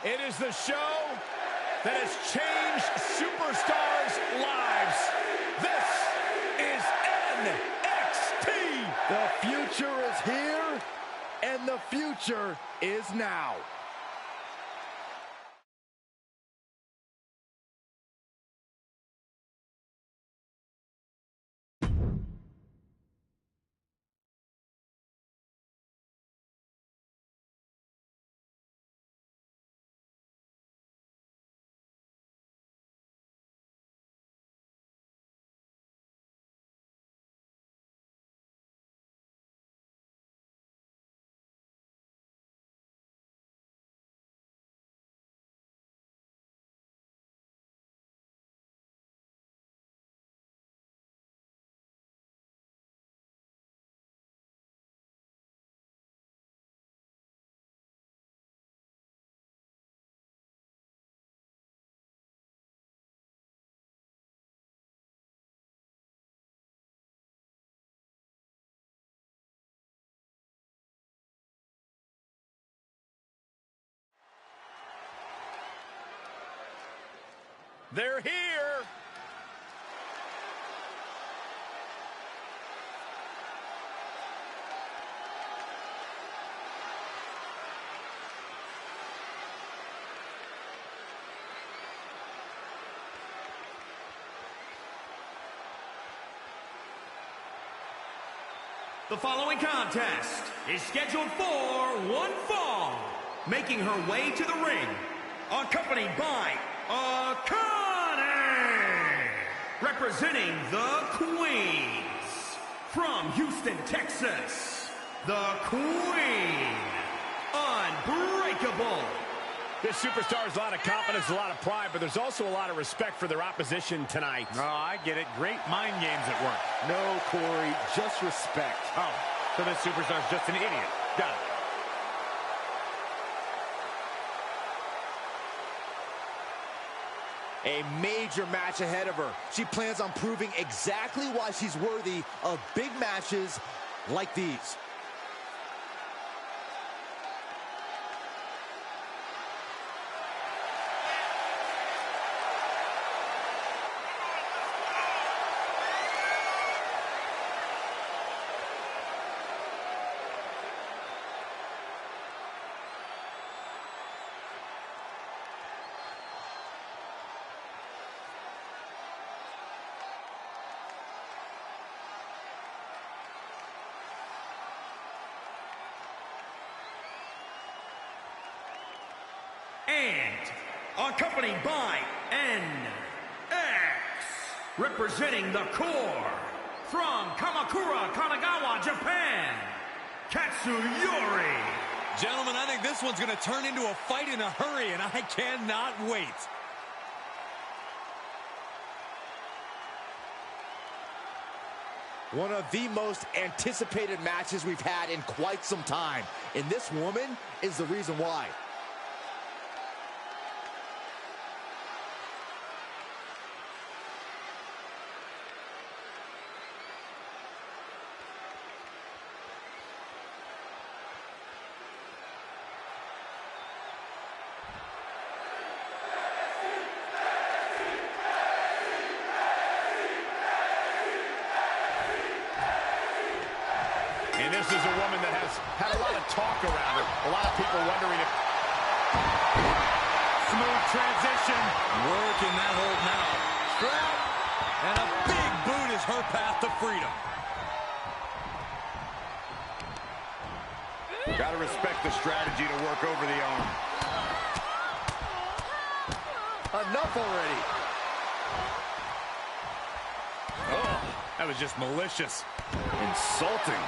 It is the show that has changed superstars' lives. This is NXT. The future is here, and the future is now. They're here. The following contest is scheduled for one fall, making her way to the ring, accompanied by representing the Queens. From Houston, Texas, the Queen, Unbreakable. This superstar has a lot of confidence, a lot of pride, but there's also a lot of respect for their opposition tonight. Oh, I get it. Great mind games at work. No, Corey, just respect. Oh, so this superstar's just an idiot. Got it. A major match ahead of her. She plans on proving exactly why she's worthy of big matches like these. And accompanied by NX, representing the core, from Kamakura, Kanagawa, Japan, Katsuyori. Gentlemen, I think this one's going to turn into a fight in a hurry, and I cannot wait. One of the most anticipated matches we've had in quite some time. And this woman is the reason why. And this is a woman that has had a lot of talk around her. A lot of people wondering if... Smooth transition. Working that hold now. Strap. And a big boot is her path to freedom. Gotta respect the strategy to work over the arm. Enough already. Oh, that was just malicious. Insulting.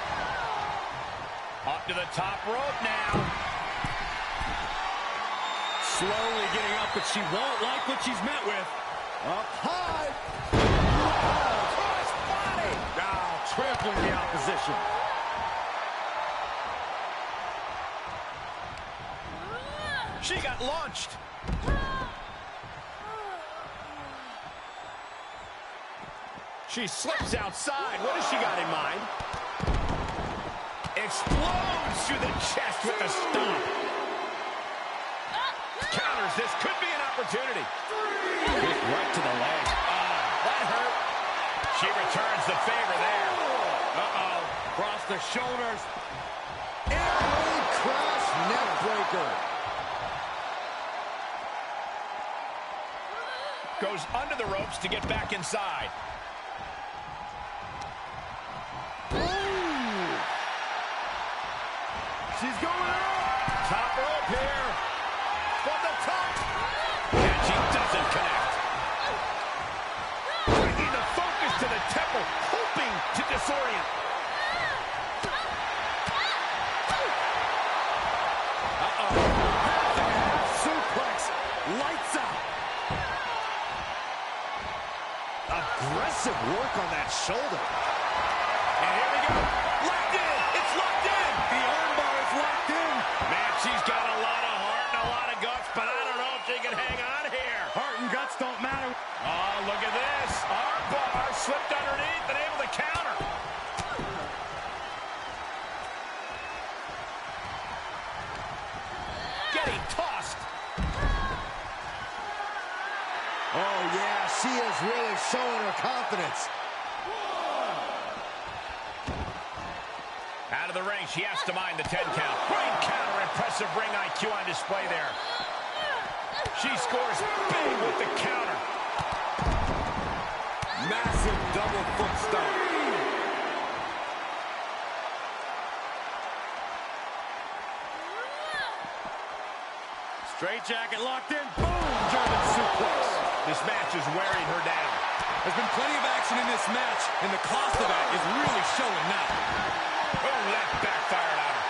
Up to the top rope now. Slowly getting up, but she won't like what she's met with. Up high. Cross body. Oh, trampling the opposition. She got launched. She slips outside. What has she got in mind? Explodes through the chest with a stomp. Count. This could be an opportunity. Kick right to the leg. That hurt. She returns the favor there. Uh-oh. Across the shoulders. Airway crash neck breaker. Goes under the ropes to get back inside. Ooh. She's going up. Top rope here. From the top. And she doesn't connect. Bringing the focus to the temple, hoping to disorient. Suplex. Lights out. Aggressive work on that shoulder. And here we go. Locked in. It's locked in. The armbar is locked in. Man, she's got a lot of heart and a lot of guts, but I don't know if she can hang on here. Heart and guts don't matter. Oh, look at this. Armbar slipped underneath and able to counter. Getting tossed. Oh, yeah, she is really showing her confidence. Out of the ring, she has to mind the 10 count. Great counter, impressive ring IQ on display there. She scores big with the counter. Massive double foot stomp. Straight jacket locked in. Boom! German suplex. This match is wearing her down. There's been plenty of action in this match, and the cost of that is really showing now. Oh, that backfired on her.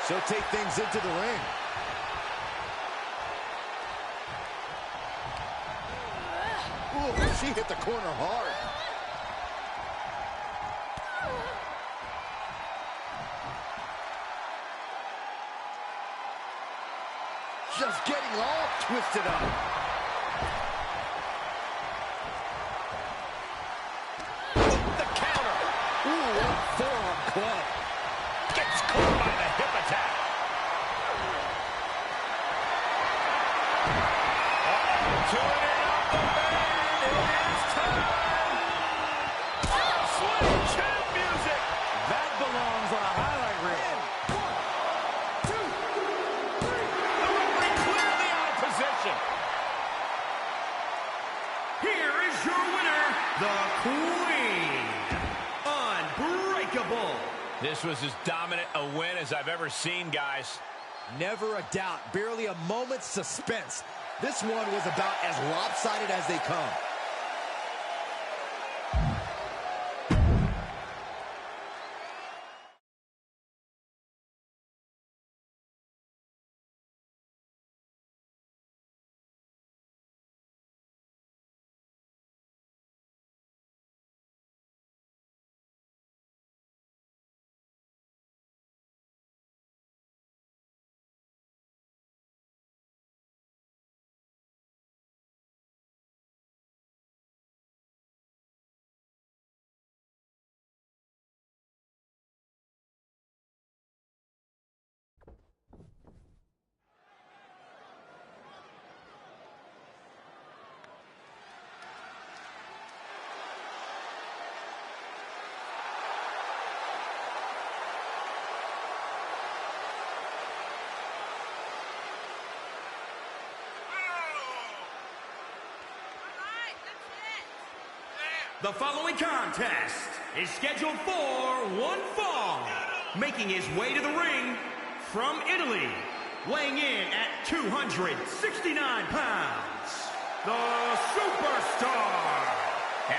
She'll take things into the ring. Ooh, she hit the corner hard. Just getting all twisted up. The counter. Ooh, what a forearm club. Gets caught by the hip attack. Tuning up the band. It is time. Sweet champ music. That belongs on a highlight reel. The referee cleared the opposition. Here is your winner, the Queen. Unbreakable. This was as dominant a win as I've ever seen, guys. Never a doubt, barely a moment's suspense. This one was about as lopsided as they come. The following contest is scheduled for one fall. Making his way to the ring from Italy, weighing in at 269 pounds, the Superstar.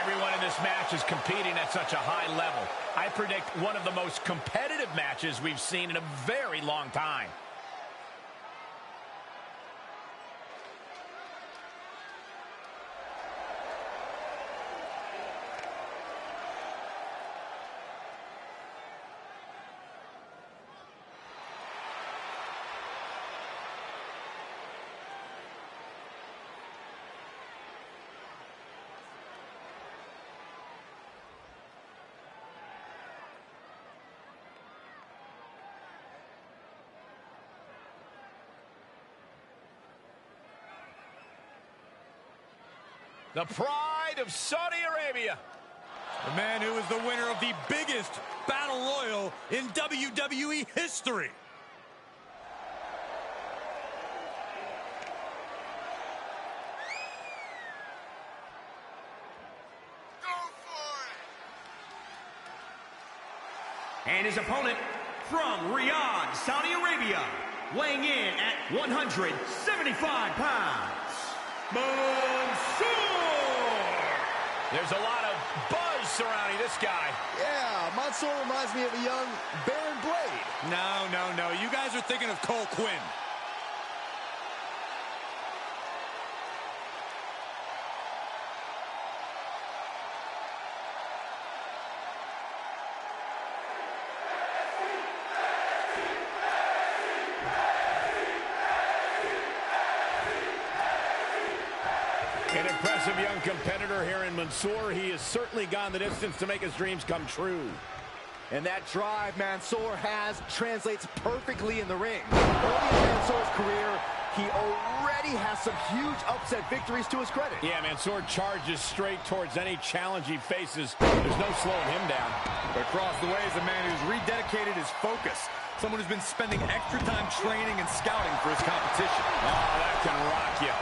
Everyone in this match is competing at such a high level. I predict one of the most competitive matches we've seen in a very long time. The pride of Saudi Arabia. The man who is the winner of the biggest battle royal in WWE history. And his opponent from Riyadh, Saudi Arabia, weighing in at 175 pounds, Mansoor! There's a lot of buzz surrounding this guy. Yeah, Mansoor reminds me of a young Baron Blade. No. You guys are thinking of Cole Quinn. An impressive young competitor here in Mansoor. He has certainly gone the distance to make his dreams come true. And that drive Mansoor has translates perfectly in the ring. Early in Mansoor's career, he already has some huge upset victories to his credit. Yeah, Mansoor charges straight towards any challenge he faces. There's no slowing him down. But across the way is a man who's rededicated his focus. Someone who's been spending extra time training and scouting for his competition. Oh, that can rock you.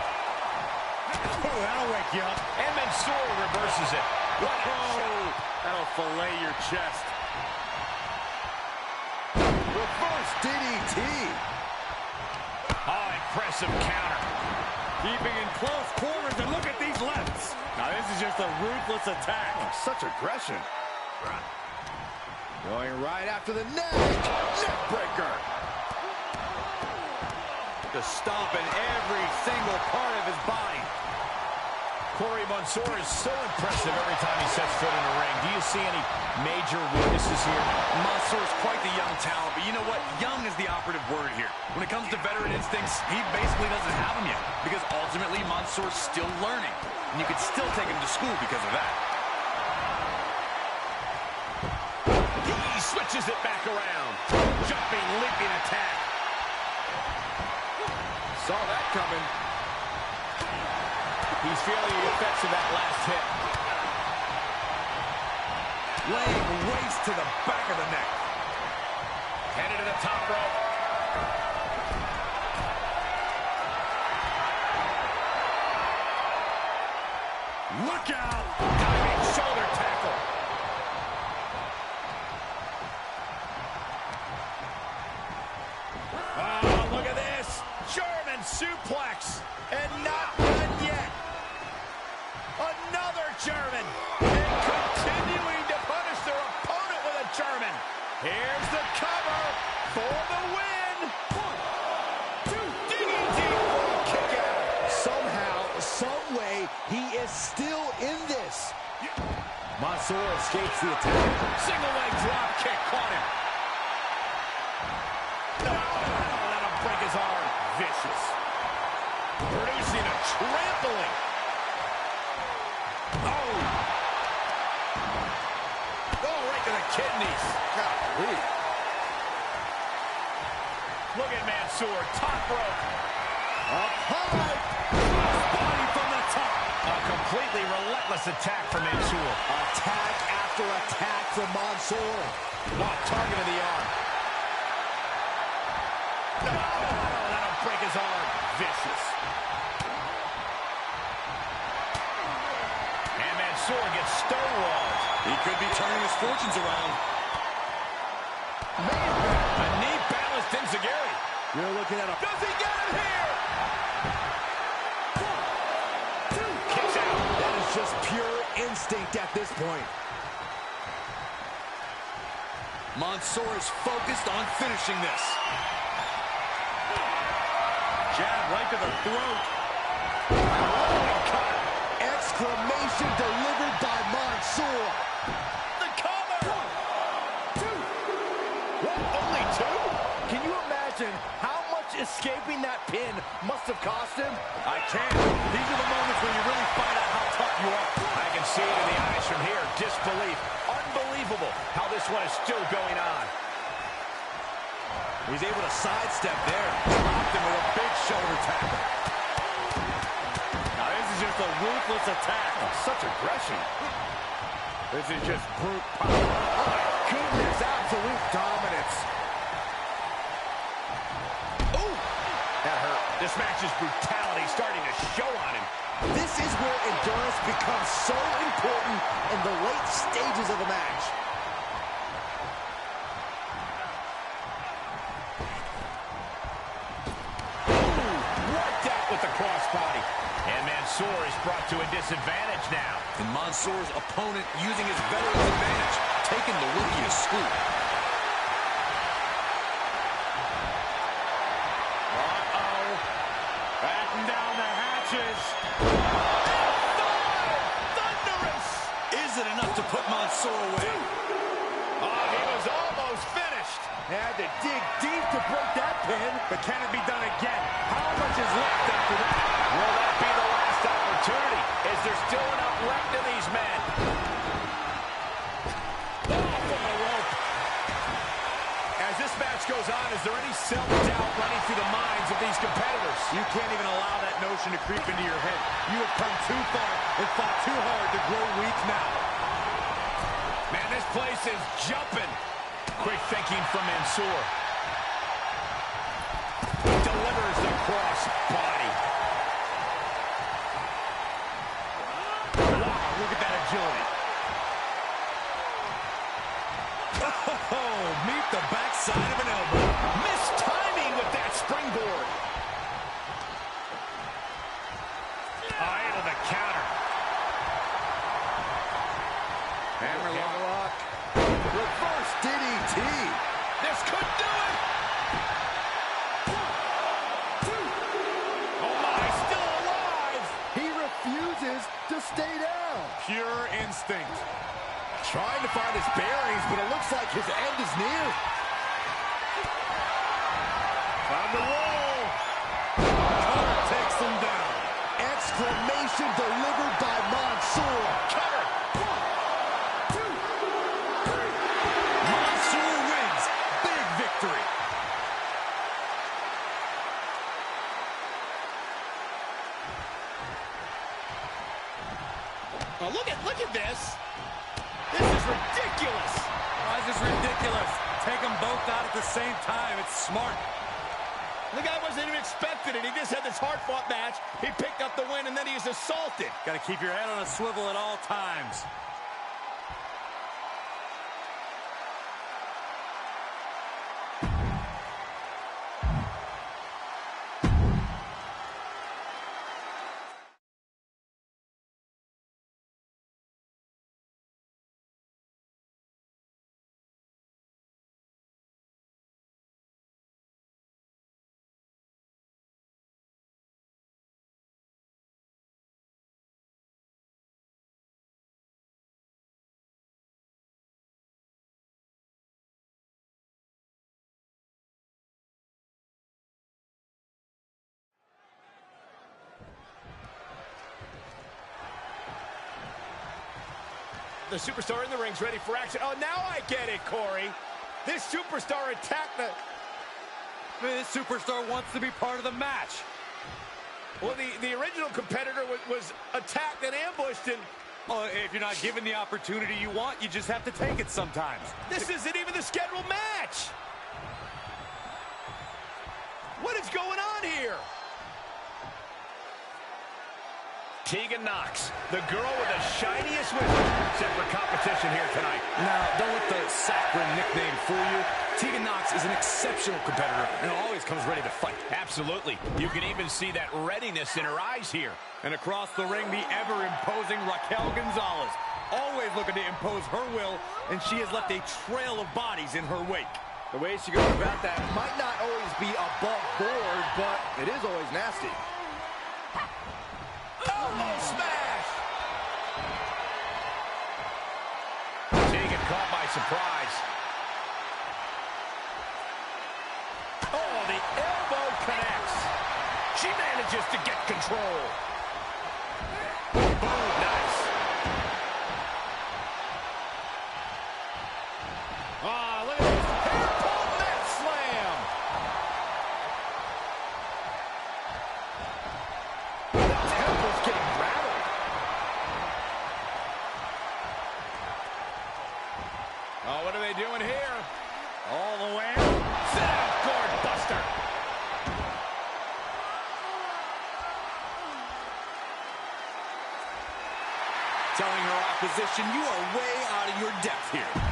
Oh, that'll wake you up. And Mansoor reverses it. What a That'll fillet your chest. Reverse DDT. Oh, impressive counter. Keeping in close quarters, and look at these lefts. Now, this is just a ruthless attack. Such aggression. Going right after the neck. Neck breaker. Just stomping every single part of his body. Corey, Mansoor is so impressive every time he sets foot in the ring. Do you see any major weaknesses here? Mansoor is quite the young talent, but you know what? Young is the operative word here. When it comes to veteran instincts, he basically doesn't have them yet, because ultimately Mansoor's still learning, and you could still take him to school because of that. He switches it back around. Jumping, leaping attack. Saw that coming. He's feeling the effects of that last hit. Laying waste to the back of the neck. Headed to the top rope. Look out! Diving shoulder tackle. Oh, look at this. German suplex. And not done yet. Another German. And continuing to punish their opponent with a German. Here's the cover for the win. 1, 2, DDT for a kick out. Somehow, some way, he is still in this. Mansoor escapes the attack. Single leg drop kick caught him. Oh, that'll break his arm. Vicious. Producing a trampling. Oh, right to the kidneys. Golly. Look at Mansoor, top rope. Up high. Body from the top. A completely relentless attack from Mansoor. Attack after attack from Mansoor. Target of the arm. That'll break his arm. Vicious. And Mansoor gets stonewalled. He could be turning his fortunes around. A knee balanced Enziguri. You're looking at a... Does he get him here? 1, 2, kicks out. That is just pure instinct at this point. Mansoor is focused on finishing this. Jab right to the throat. Exclamation delivered by Mansoor. The cover. 1, 2. What? Only 2? Can you imagine how much escaping that pin must have cost him? I can. These are the moments when you really find out how tough you are. I can see it in the eyes from here. Disbelief. Unbelievable how this one is still going on. He's able to sidestep there. Dropped him with a big shoulder tackle. Now this is just with a ruthless attack. Oh, such aggression. This is just brute power. Oh, my Goodness, absolute dominance. Ooh, that hurt. This match's brutality starting to show on him. This is where endurance becomes so important in the late stages of the match. Wiped out with the crossbody. And Mansoor is brought to a disadvantage now. And Mansoor's opponent using his veteran's advantage, taking the rookie to school. Uh-oh. Batten down the hatches. Thunderous. Is it enough to put Mansoor away? Oh, he was almost finished. Had to dig deep to break that pin. But can it be done again? How much is left after that? Will that be the last opportunity? Is there still enough left in these men? Oh, from the rope. As this match goes on, is there any self-doubt running through the minds of these competitors? You can't even allow that notion to creep into your head. You have come too far and fought too hard to grow weak now. Man, this place is jumping. Quick thinking from Mansoor. Delivers the cross body. Wow, look at that agility. Oh, meet the backside of an elbow. Missed timing with that springboard. Able to counter. Hammerlock. Reverse DDT. This could do it. Oh my, still alive. He refuses to stay down. Pure instinct. Trying to find his bearings, but it looks like his end is near. Time to roll. Cover takes him down. Exclamation delivered by Mansoor. Cover. Mansoor wins. Big victory. Oh, look at this. This is ridiculous. Why is this ridiculous? Take them both out at the same time. It's smart. The guy wasn't even expecting it. He just had this hard-fought match. He picked up the win, and then he's assaulted. Got to keep your head on a swivel at all times. The superstar in the ring's ready for action. Oh, now I get it, Corey. This superstar attacked the... This superstar wants to be part of the match. Well, the original competitor was attacked and ambushed, and... Well, if you're not given the opportunity you want, you just have to take it sometimes. This isn't even the scheduled match. What is going on here? Tegan Knox, the girl with the shiniest whistle, set for competition here tonight. Now, don't let the saccharine nickname fool you. Tegan Knox is an exceptional competitor and always comes ready to fight. Absolutely. You can even see that readiness in her eyes here. And across the ring, the ever-imposing Raquel Gonzalez, always looking to impose her will, and she has left a trail of bodies in her wake. The way she goes about that might not always be above board, but it is always nasty. Elbow smash! Tegan caught by surprise. Oh, the elbow connects. She manages to get control. Boom, nice. Ah, look at this. Hair pull net slam. The temple's getting rattled. telling her opposition, you are way out of your depth here.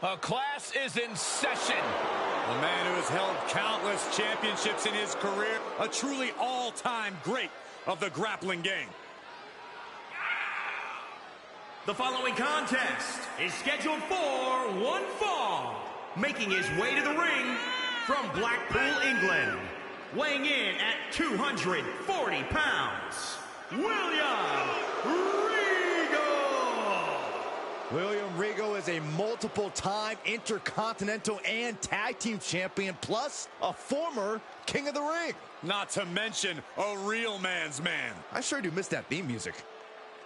A class is in session. A man who has held countless championships in his career, a truly all-time great of the grappling game. The following contest is scheduled for one fall. Making his way to the ring from Blackpool, England. Weighing in at 240 pounds, William Regal. William Regal is a multiple-time Intercontinental and Tag Team Champion, plus a former King of the Ring. Not to mention a real man's man. I sure do miss that theme music.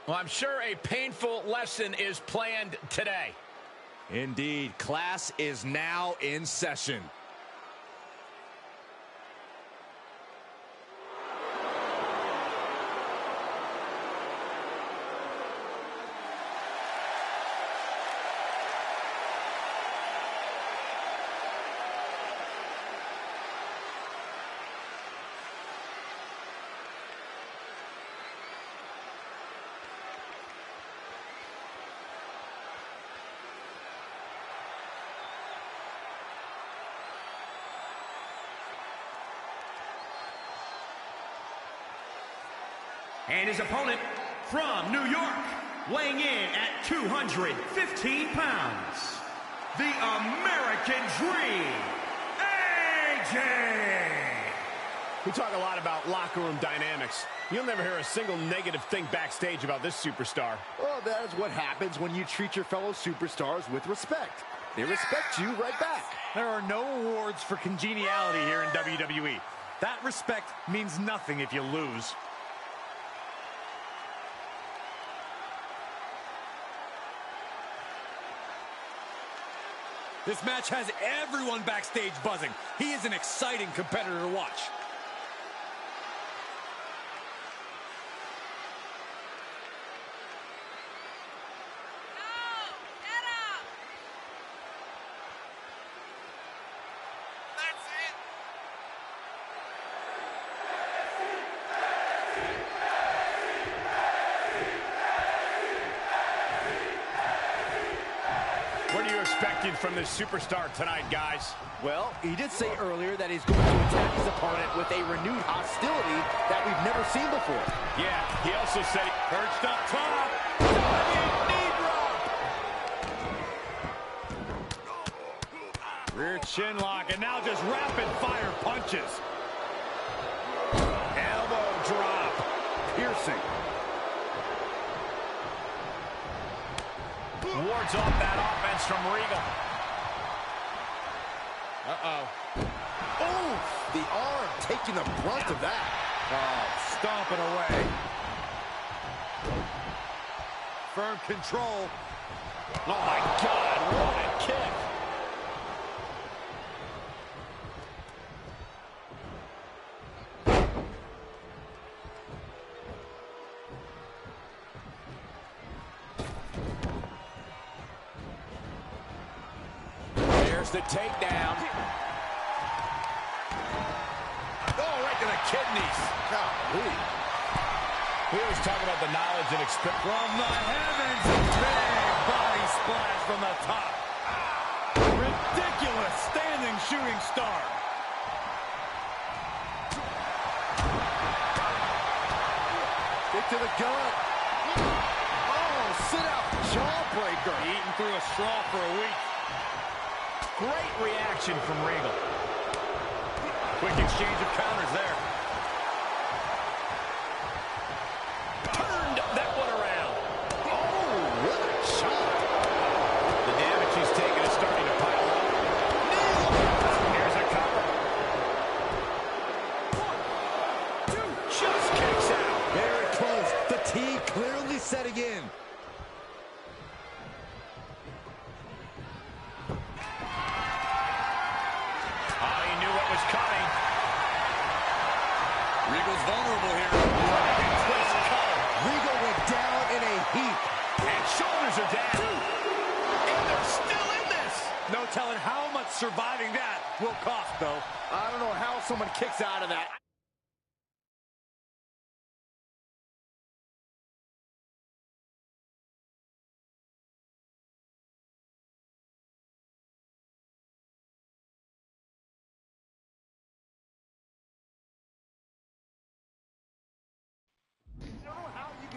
Well, I'm sure a painful lesson is planned today. Indeed, class is now in session. And his opponent from New York, weighing in at 215 pounds, the American Dream, AJ. We talk a lot about locker room dynamics. You'll never hear a single negative thing backstage about this superstar. Well, that is what happens when you treat your fellow superstars with respect. They respect you right back. There are no awards for congeniality here in WWE. That respect means nothing if you lose. This match has everyone backstage buzzing. He is an exciting competitor to watch. What are you expecting from this superstar tonight, guys? Well, he did say earlier that he's going to attack his opponent with a renewed hostility that we've never seen before. Yeah, he also said he Perched up top. Knee drop. Rear chin lock, and now just rapid fire punches. Elbow drop. Piercing. wards off that offense from Regal. Uh-oh. Oh, the arm taking the brunt of that. Oh, stomping away. Firm control. Oh, my God, what a kick. There's the takedown. Oh, right to the kidneys. Golly. We always talk about the knowledge and experience. From the heavens, big body splash from shooting star. Kick to the gut. Oh, sit out jawbreaker. Eating through a straw for a week. Great reaction from Regal. Quick exchange of counters there. Turned that one around. Oh, what a shot. The damage he's taken is starting to pile up. Here's a cover. 1, 2, just kicks out. Very close. Fatigue clearly setting in. Oh, he knew what was coming. Regal's vulnerable here. Twist cover. Regal went down in a heap. And shoulders are down. And they're still in this. No telling how much surviving that will cost, though. I don't know how someone kicks out of that.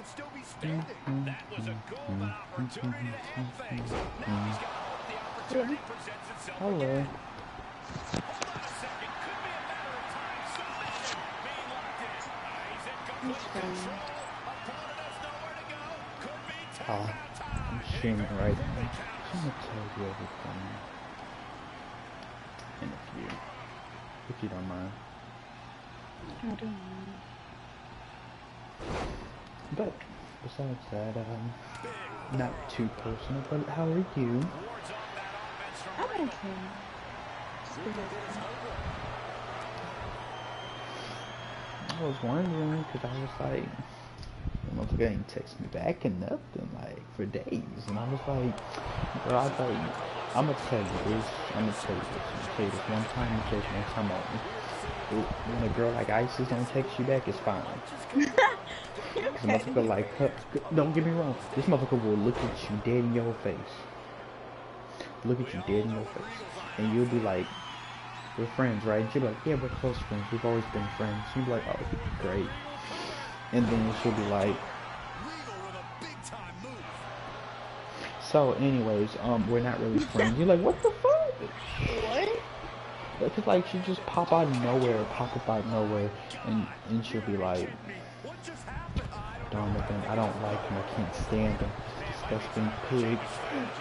Still be standing. That was a golden opportunity to end things. Now he's got to hope the opportunity presents itself again. Hold on a second. Could be a matter of time. Submission being locked in. He's in complete control. Opponent has nowhere to go. Could be time. I'm streaming right now. I'm gonna tell you everything in a few, if you don't mind. I don't know. But besides that, not too personal, but how are you? I'm okay. I was wondering, because I was like, the motherfucker ain't text me back and nothing, like, for days. And I was like, bro, I was like, I'm gonna tell you this, I'm gonna tell you this one time, I'm gonna tell you this one time only. When a girl like Isis don't text you back, it's fine. This motherfucker like, don't get me wrong, this motherfucker will look at you dead in your face. Look at you dead in your face. And you'll be like, we're friends, right? And she'll be like, yeah, we're close friends. We've always been friends. You'll be like, oh, great. And then she'll be like, so anyways, we're not really friends. You're like, what the fuck? What? Because like, she just pop out of nowhere, pop up out of nowhere, and she'll be like, Donovan, I don't like him, I can't stand him, he's a disgusting pig.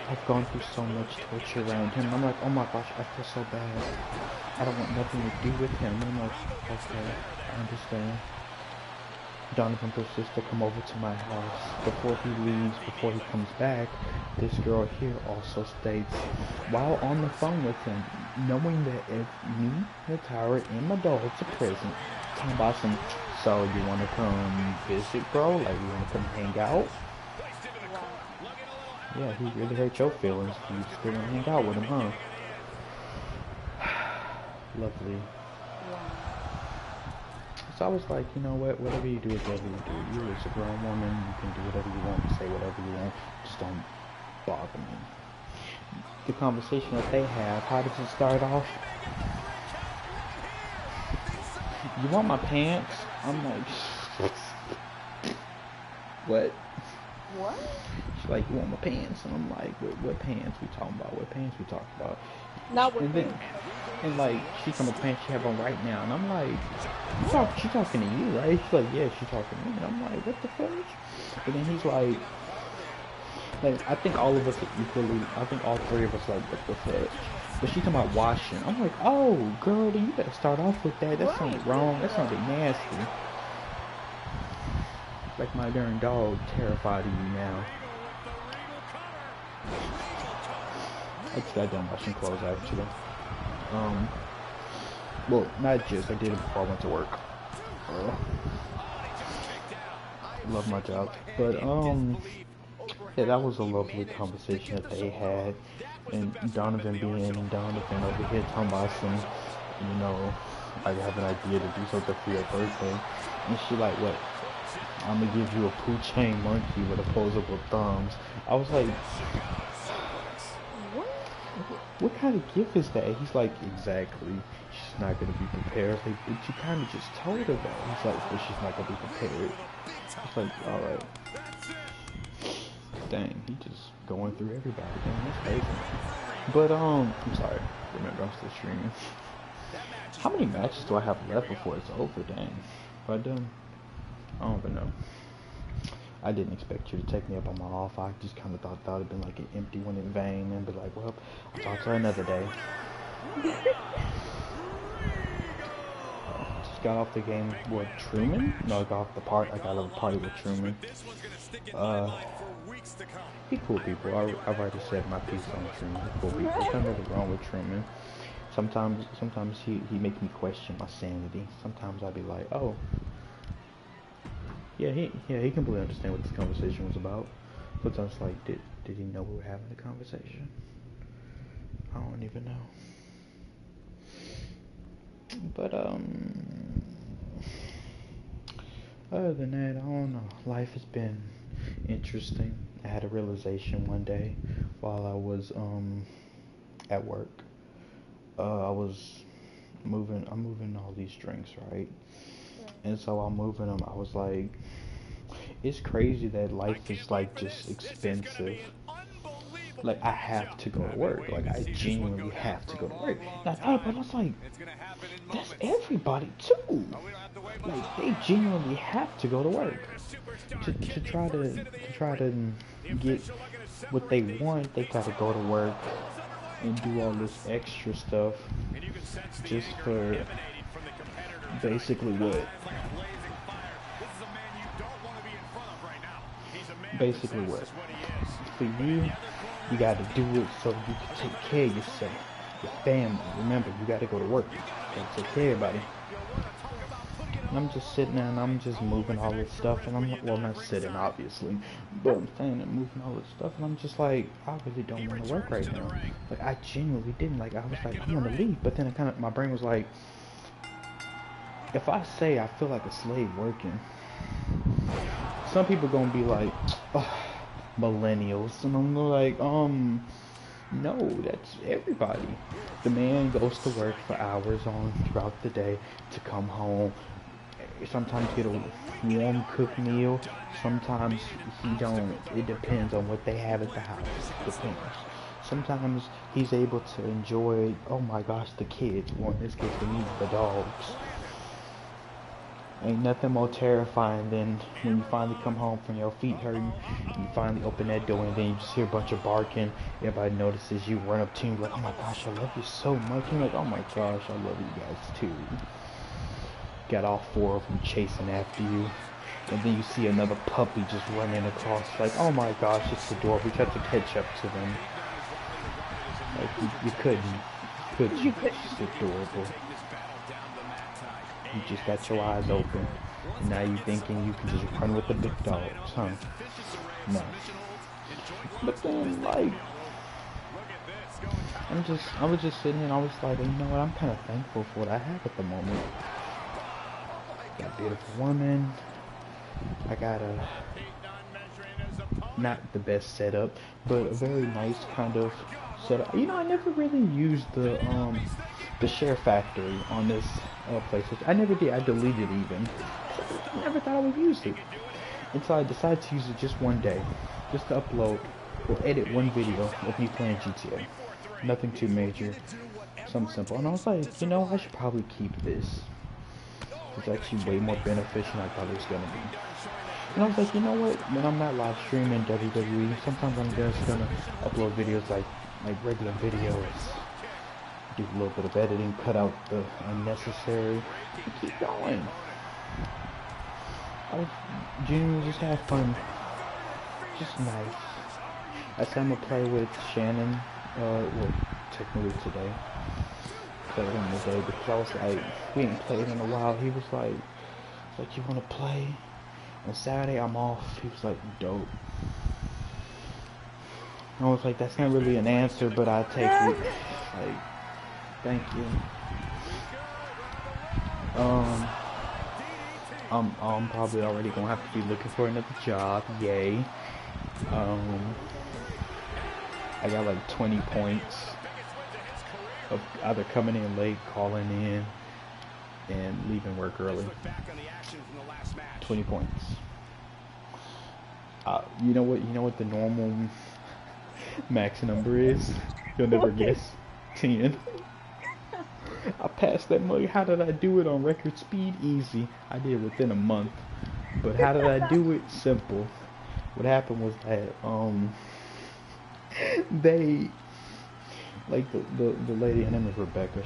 I've gone through so much torture around him. I'm like, oh my gosh, I feel so bad. I don't want nothing to do with him. And I'm like, okay, I understand. Donovan persists to come over to my house. Before he leaves, before he comes back, this girl here also states, while on the phone with him, knowing that if me, the tower, and my dogs are present, talking about some, so you want to come visit, bro? Like, you want to come hang out? Yeah, he really hurt your feelings. You still want to hang out with him, huh? Lovely. So I was like, you know what, whatever you do is whatever you do. You're a grown woman, you can do whatever you want, say whatever you want, just don't bother me. The conversation that they have, how does it start off? You want my pants? I'm like, what? What? She's like, you want my pants? And I'm like, what pants we talking about? What pants we talking about? Not with and then, and like, she's talking about the pants she have on right now. And I'm like, she talking to you, right? She's like, yeah, she talking to me. And I'm like, what the fuck? And then he's like, I think all of us are equally, I think all three of us like, what the fuck? But she's talking about washing. I'm like, oh, girl, then you better start off with that. That sounds wrong. That sounded nasty. Like my darn dog terrified of you now. I just got done washing clothes, actually. Well, not just, I did it before I went to work. Love my job. But, yeah, that was a lovely conversation that they had. And Donovan being Donovan over here talking about some, you know, I have an idea to do something for your birthday. And she like, what? I'm gonna give you a poo chain monkey with opposable thumbs. I was like, what? what kind of gift is that? He's like, exactly. She's not gonna be prepared. Like, but you kind of just told her that. He's like, but she's not gonna be prepared. It's like, all right. Dang, he just going through everybody. Dang, that's crazy. But I'm sorry. Remember, I'm still streaming. How many matches do I have left before it's over? Dang. But I don't even know. I didn't expect you to take me up on my offer. I just kind of thought that would have been like an empty one in vain and be like, well, I'll talk to her another day. Just got off the game with Truman? No, I got off the party. I got off the party with Truman. He cool people. I've already said my piece on Truman. He cool people. There's nothing wrong with Truman. Sometimes he makes me question my sanity. Sometimes I'll be like, oh. Yeah, he completely understand what this conversation was about. But I was like, did he know we were having a conversation? I don't even know. But other than that, I don't know. Life has been interesting. I had a realization one day while I was at work. I'm moving all these drinks, right? And so I'm moving them. I was like, it's crazy that life is like just expensive. Like, I have to go to work. Like, I genuinely have to go to work. And I thought about it, I was like, that's everybody too. Like, they genuinely have to go to work to try to get what they want. They gotta go to work and do all this extra stuff just for basically what? Basically what? For you gotta do it so you can take care of yourself, your family. Remember, you gotta go to work. You gotta take care of everybody. And I'm just sitting there and I'm just moving all this stuff, and I'm, well, not sitting obviously, but I'm standing and moving all this stuff, and I'm just like, I really don't want to work right now. Like, I genuinely didn't. Like, I was like, I'm gonna leave, but then my brain was like, if I say I feel like a slave working, some people gonna be like, oh, millennials, and I'm like, no, that's everybody. The man goes to work for hours throughout the day to come home, sometimes get a warm cooked meal, sometimes he don't. It depends on what they have at the house. Depends. Sometimes he's able to enjoy, oh my gosh, the kids. Well, in this case, for me, the dogs. Ain't nothing more terrifying than when you finally come home from your feet hurting, and you finally open that door, and then you just hear a bunch of barking. Everybody notices you, run up to you, like, oh my gosh, I love you so much. And you're like, oh my gosh, I love you guys too. Got all four of them chasing after you, and then you see another puppy just running across, like, oh my gosh, it's adorable. We got to catch up to them. Like, you couldn't, could you? It's just adorable. You just got your eyes open, and now you thinking you can just run with the big dogs, huh? No. But then, like, I was just sitting here and I was like, you know what, I'm kind of thankful for what I have at the moment. Got a beautiful woman. I got not the best setup, but a very nice kind of setup. You know, I never really used the share factory on this PlayStation. I never did. I deleted it even. I never thought I would use it. And so I decided to use it just one day. Just to upload or edit one video of me playing GTA. Nothing too major. Something simple. And I was like, you know, I should probably keep this. It's actually way more beneficial than I thought it was going to be. And I was like, you know what? When I'm not live streaming WWE, sometimes I'm just going to upload videos like regular videos. Do a little bit of editing, cut out the unnecessary, and keep going. I genuinely just have fun. Just nice. I said I'm gonna play with Shannon, well, technically today. Played him today because I was like, we ain't played in a while. He was like, you wanna play? On Saturday I'm off. He was like, dope. I was like, that's not really an answer, but I'll take it. Like, thank you. I'm probably already gonna have to be looking for another job. Yay. I got like 20 points of either coming in late, calling in, and leaving work early. 20 points. You know what? You know what the normal max number is? You'll never guess. 10. I passed that mug. How did I do it on record speed? Easy. I did it within a month. But how did I do it? Simple. What happened was that they, like the lady, her name is Rebecca.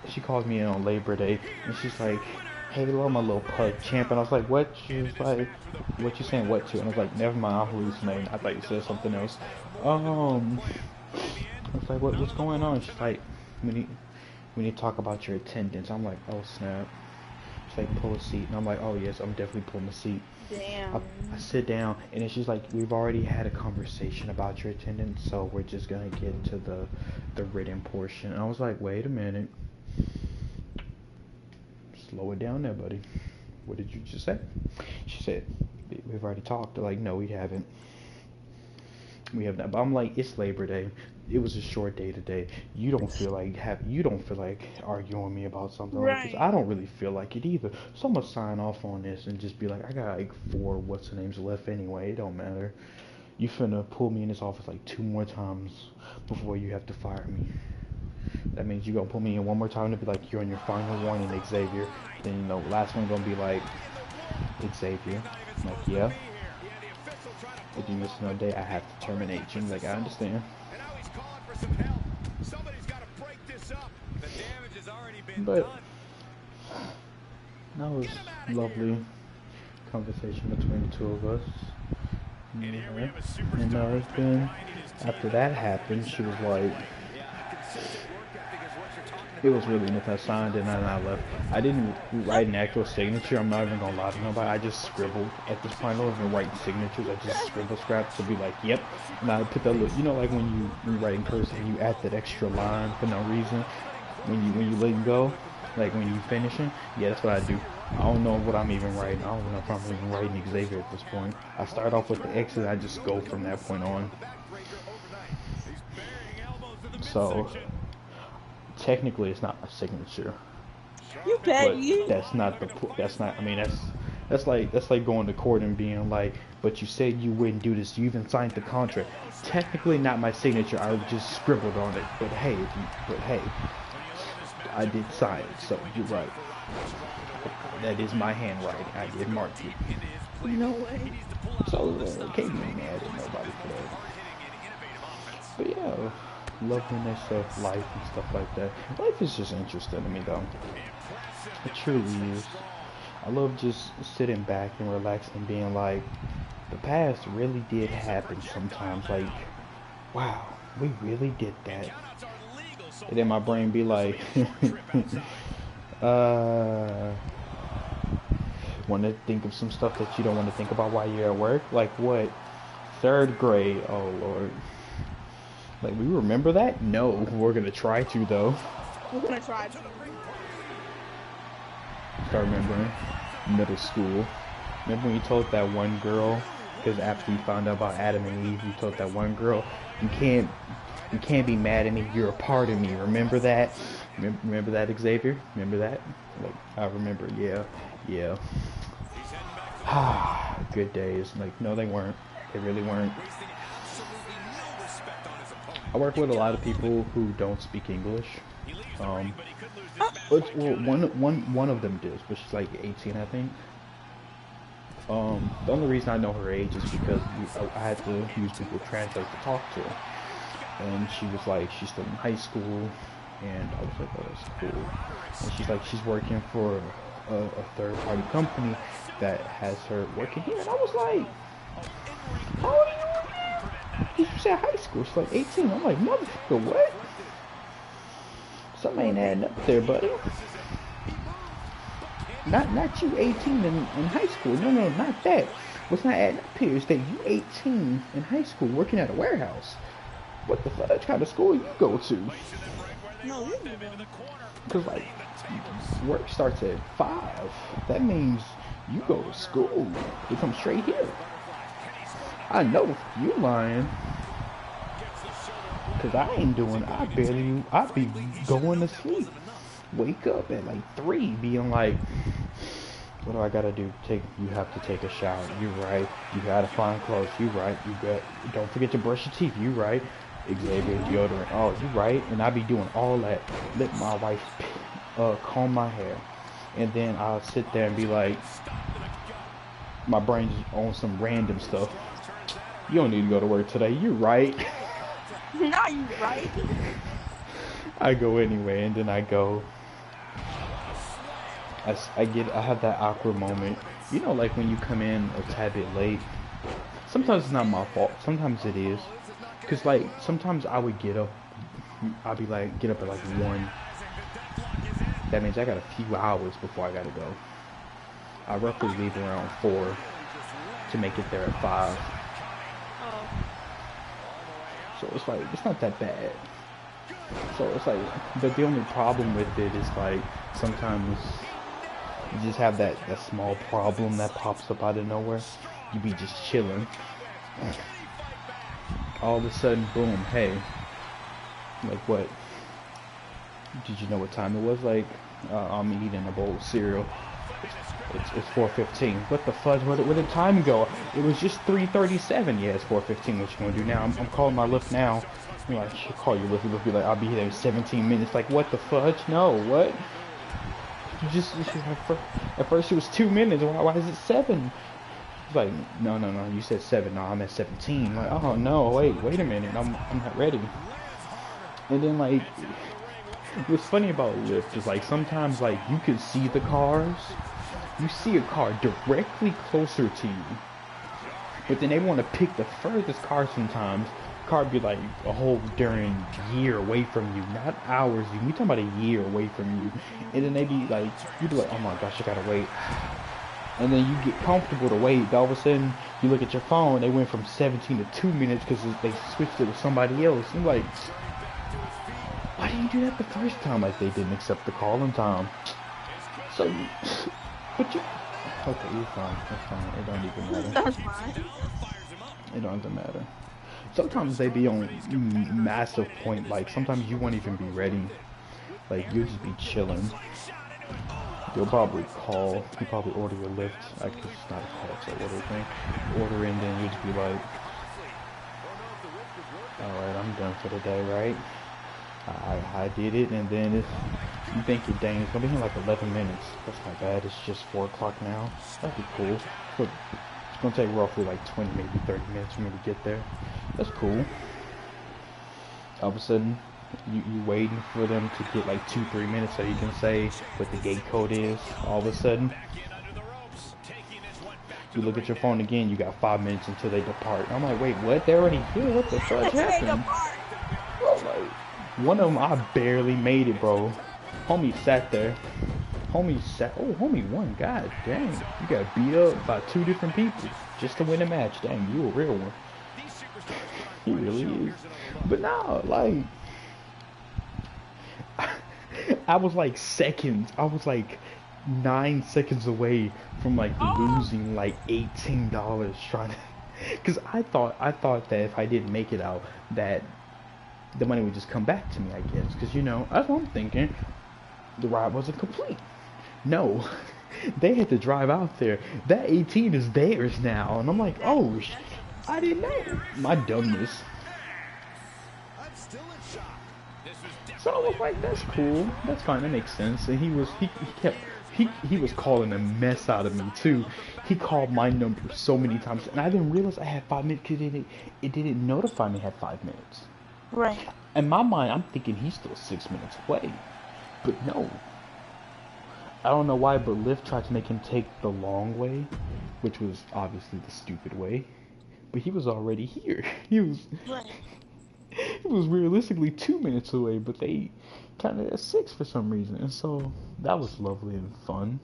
She called me in on Labor Day, and she's like, "Hey, hello, my little pug champ." And I was like, "What?" She was like, "What you saying? What to?" And I was like, "Never mind, I'm hallucinating. I thought you said something else." I was like, "What's going on?" She's like, "We need to talk about your attendance." I'm like, "Oh snap." She's like, "Pull a seat," and I'm like, "Oh yes, I'm definitely pulling a seat." Damn. I sit down, and then she's like, "We've already had a conversation about your attendance, so we're just gonna get to the written portion." And I was like, "Wait a minute. Slow it down there, buddy. What did you just say?" She said, "We've already talked." They're like, "No, we haven't. We have not." But I'm like, "It's Labor Day. It was a short day today. You don't feel like arguing with me about something like this. Right. I don't really feel like it either. So I'm gonna sign off on this and just be like, I got like 4 what's the names left anyway. It don't matter. You finna pull me in this office like 2 more times before you have to fire me. That means you gonna pull me in 1 more time to be like, you're on your final warning, Xavier. Then you know, last one gonna be like, Xavier." I'm like, "Yeah. If you miss another day, I have to terminate you." I'm like, "I understand." But that was lovely conversation between the two of us. And then after that happened, she was like, it was really enough. I signed and then I left. I didn't write an actual signature. I'm not even gonna lie to nobody. I just scribbled. At this point, I don't even write signatures. I just scribble scraps to be like, "Yep." And I put that little, you know, like when you write in cursive and you add that extra line for no reason. When you let go, like when you finishing. Yeah, that's what I do. I don't know what I'm even writing. I don't know if I'm even writing Xavier at this point. I start off with the X's. I just go from that point on. So technically, it's not my signature. You bet But you. that's not. I mean, that's like going to court and being like, "But you said you wouldn't do this. You even signed the contract." Technically, not my signature. I just scribbled on it. But hey, I did sign it. So you're right. That is my handwriting. I did mark it. No way. So can't be mad at nobody for that. But yeah, loveliness of life and stuff like that. Life is just interesting to me though. It truly is. I love just sitting back and relaxing and being like, the past really did happen sometimes. Like, wow, we really did that. And then my brain be like, want to think of some stuff that you don't want to think about while you're at work? Like what? 3rd grade? Oh Lord. Like, we remember that? No, we're gonna try to though. We're gonna try to. Start remembering middle school. Remember when you told that one girl, because after you found out about Adam and Eve, you told that one girl, you can't be mad at me, you're a part of me. Remember that? Remember that, Xavier? Remember that? Like, I remember, yeah. Good days. Like, no, they weren't. They really weren't. I work with a lot of people who don't speak English. One of them does, but she's like 18, I think. The only reason I know her age is because I had to use Google Translate to talk to her. And she was like, she's still in high school, and I was like, oh, that's cool. And she's like, she's working for a third-party company that has her working here. And I was like, how old are you again? You said high school. She's like 18. I'm like, motherfucker, what? Something ain't adding up there, buddy. Not you 18 in high school. No, not that. What's not adding up here is that you 18 in high school working at a warehouse. What the fudge kind of school you go to? No, you don't. Because, like, work starts at 5. That means you go to school. You come straight here. I know you lying. Cause I ain't doing. I be going to sleep. Wake up at like 3, being like, what do I gotta do? You have to take a shower. You right. You gotta find clothes. You right. Don't forget to brush your teeth. You right. Xavier deodorant. Oh, you right. And I be doing all that. Let my wife comb my hair, and then I'll sit there and be like, my brain's on some random stuff. You don't need to go to work today. You right. No, you right. I go anyway, and then I go. I have that awkward moment. You know, like when you come in a tad bit late. Sometimes it's not my fault. Sometimes it is. Cause like sometimes I would get up. I'll be like get up at like 1. That means I got a few hours before I gotta go. I roughly leave around 4 to make it there at 5. So it's like it's not that bad. So it's like, but the only problem with it is like sometimes you just have that small problem that pops up out of nowhere. You be just chilling. All of a sudden, boom, hey. Like what? Did you know what time it was? Like, I'm eating a bowl of cereal. It's 4:15. What the fudge? Where did time go? It was just 3:37. Yeah, it's 4:15. What you gonna do now? I'm calling my Lyft now. I'm like, she'll call you Lyft. Lyft be like, I'll be there in 17 minutes. Like, what the fudge? No, what? At first it was 2 minutes. Why is it 7? It's like, no. You said 7. No, I'm at 17. Like, oh no, wait a minute. I'm not ready. And then like, what's funny about Lyft is like sometimes like you can see the cars. You see a car directly closer to you, but then they want to pick the furthest car sometimes. Car be like a whole darn year away from you, not hours. You talking about a year away from you, and then they be like, you be like, oh my gosh, I gotta wait. And then you get comfortable to wait. All of a sudden, you look at your phone. They went from 17 to 2 minutes because they switched it with somebody else. And you're like, why didn't you do that the first time? Like they didn't accept the call in time. So, but you, okay, you're fine. That's fine. It don't even matter. That's fine. It don't even matter. Sometimes they be on massive point, like sometimes you won't even be ready. Like you'll just be chilling. You'll probably call, you probably order your Lyft. Like it's not a call, it's an order thing. Order in, then you'll just be like, alright, I'm done for the day, right? I did it, and then you think you're dang, it's gonna be in like 11 minutes. That's not bad, it's just 4 o'clock now. That'd be cool. But it's gonna take roughly like 20, maybe 30 minutes for me to get there. That's cool. All of a sudden, you waiting for them to get like 2-3 minutes so you can say what the gate code is. All of a sudden, you look at your phone again, you got 5 minutes until they depart. I'm like, wait, what? They're already here? What the fuck happened? Bro, like, one of them, I barely made it, bro. Homie sat there. Homie won. God dang. You got beat up by 2 different people just to win a match. Dang, you a real one. He really is. But no, like, I was like seconds. I was like 9 seconds away from like losing like $18 trying to, because I thought that if I didn't make it out, that the money would just come back to me, I guess. Because, you know, that's what I'm thinking. The ride wasn't complete. No, they had to drive out there. That 18 is theirs now. And I'm like, oh, I didn't know. My dumbness. So I was like, that's cool. That's fine. That makes sense. And he was calling a mess out of me too. He called my number so many times, and I didn't realize I had 5 minutes because it didn't notify me I had 5 minutes. Right. In my mind, I'm thinking he's still 6 minutes away, but no. I don't know why, but Lyft tried to make him take the long way, which was obviously the stupid way. But he was already here. He was realistically 2 minutes away, but they counted as 6 for some reason. And so that was lovely and fun.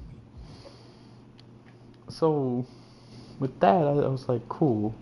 So with that, I was like, cool.